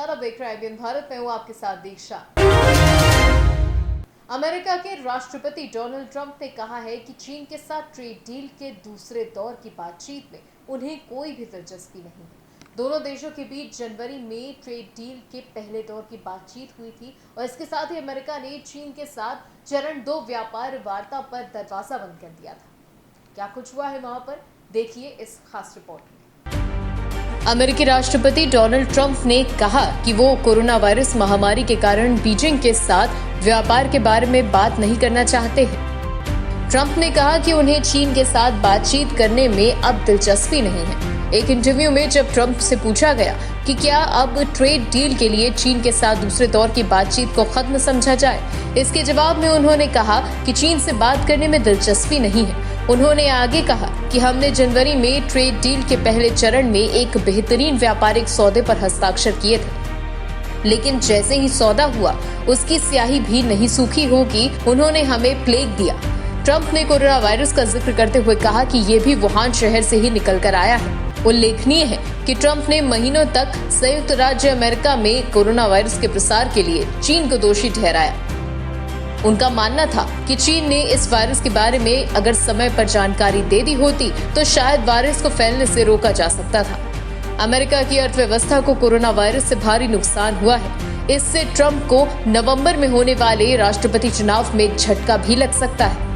नमस्कार, अब देख रहे हैं ABN भारत में हूँ आपके साथ दीक्षा। अमेरिका के राष्ट्रपति डोनाल्ड ट्रंप ने कहा है कि चीन के साथ ट्रेड डील के दूसरे दौर की बातचीत में उन्हें कोई भी दिलचस्पी नहीं है। दोनों देशों के बीच जनवरी में ट्रेड डील के पहले दौर की बातचीत हुई थी और इसके साथ ही अमेरिका ने चीन के साथ चरण 2 व्यापार वार्ता पर दरवाजा बंद कर दिया था। क्या कुछ हुआ है वहां पर, देखिए इस खास रिपोर्ट में। अमेरिकी राष्ट्रपति डोनाल्ड ट्रंप ने कहा कि वो कोरोना वायरस महामारी के कारण बीजिंग के साथ व्यापार के बारे में बात नहीं करना चाहते हैं। ट्रंप ने कहा कि उन्हें चीन के साथ बातचीत करने में अब दिलचस्पी नहीं है। एक इंटरव्यू में जब ट्रंप से पूछा गया कि क्या अब ट्रेड डील के लिए चीन के साथ दूसरे दौर की बातचीत को खत्म समझा जाए, इसके जवाब में उन्होंने कहा कि चीन से बात करने में दिलचस्पी नहीं है। उन्होंने आगे कहा कि हमने जनवरी में ट्रेड डील के पहले चरण में एक बेहतरीन व्यापारिक सौदे पर हस्ताक्षर किए थे, लेकिन जैसे ही सौदा हुआ उसकी स्याही भी नहीं सूखी होगी। उन्होंने हमें प्लेग दिया। ट्रंप ने कोरोना वायरस का जिक्र करते हुए कहा कि ये भी वुहान शहर से ही निकल कर आया है। उल्लेखनीय है कि ट्रंप ने महीनों तक संयुक्त राज्य अमेरिका में कोरोना वायरस के प्रसार के लिए चीन को दोषी ठहराया। उनका मानना था कि चीन ने इस वायरस के बारे में अगर समय पर जानकारी दे दी होती तो शायद वायरस को फैलने से रोका जा सकता था। अमेरिका की अर्थव्यवस्था को कोरोना वायरस से भारी नुकसान हुआ है। इससे ट्रंप को नवंबर में होने वाले राष्ट्रपति चुनाव में झटका भी लग सकता है।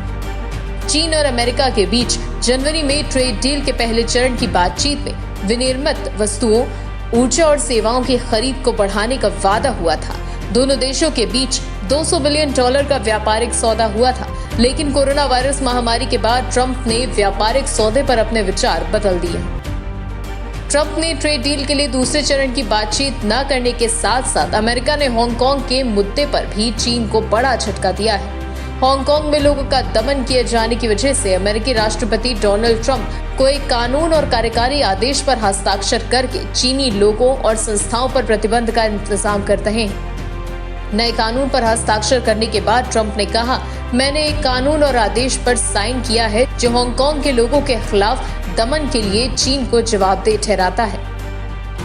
चीन और अमेरिका के बीच जनवरी में ट्रेड डील के पहले चरण की बातचीत में विनिर्मित वस्तुओं, ऊर्जा और सेवाओं की खरीद को बढ़ाने का वादा हुआ था। दोनों देशों के बीच $200 बिलियन का व्यापारिक सौदा हुआ था, लेकिन कोरोना वायरस महामारी के बाद ट्रंप ने व्यापारिक सौदे पर अपने विचार बदल दिए। ट्रंप ने ट्रेड डील के लिए दूसरे चरण की बातचीत न करने के साथ साथ अमेरिका ने हांगकांग के मुद्दे पर भी चीन को बड़ा झटका दिया है। हांगकांग में लोगों का दमन किए जाने की वजह से अमेरिकी राष्ट्रपति डोनाल्ड ट्रंप को एक कानून और कार्यकारी आदेश पर हस्ताक्षर करके चीनी लोगों और संस्थाओं पर प्रतिबंध का इंतजाम कर रहे हैं। नए कानून पर हस्ताक्षर करने के बाद ट्रंप ने कहा, मैंने एक कानून और आदेश पर साइन किया है जो हांगकांग के लोगों के खिलाफ दमन के लिए चीन को जवाबदेह ठहराता है।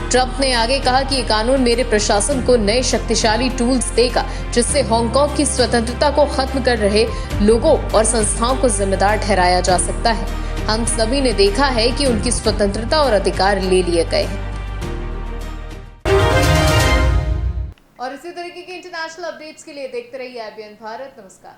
ट्रंप ने आगे कहा कि ये कानून मेरे प्रशासन को नए शक्तिशाली टूल्स देगा जिससे हांगकांग की स्वतंत्रता को खत्म कर रहे लोगों और संस्थाओं को जिम्मेदार ठहराया जा सकता है। हम सभी ने देखा है कि उनकी स्वतंत्रता और अधिकार ले लिए गए हैं। और इसी तरीके के इंटरनेशनल अपडेट्स के लिए देखते रहिए ABN भारत। नमस्कार।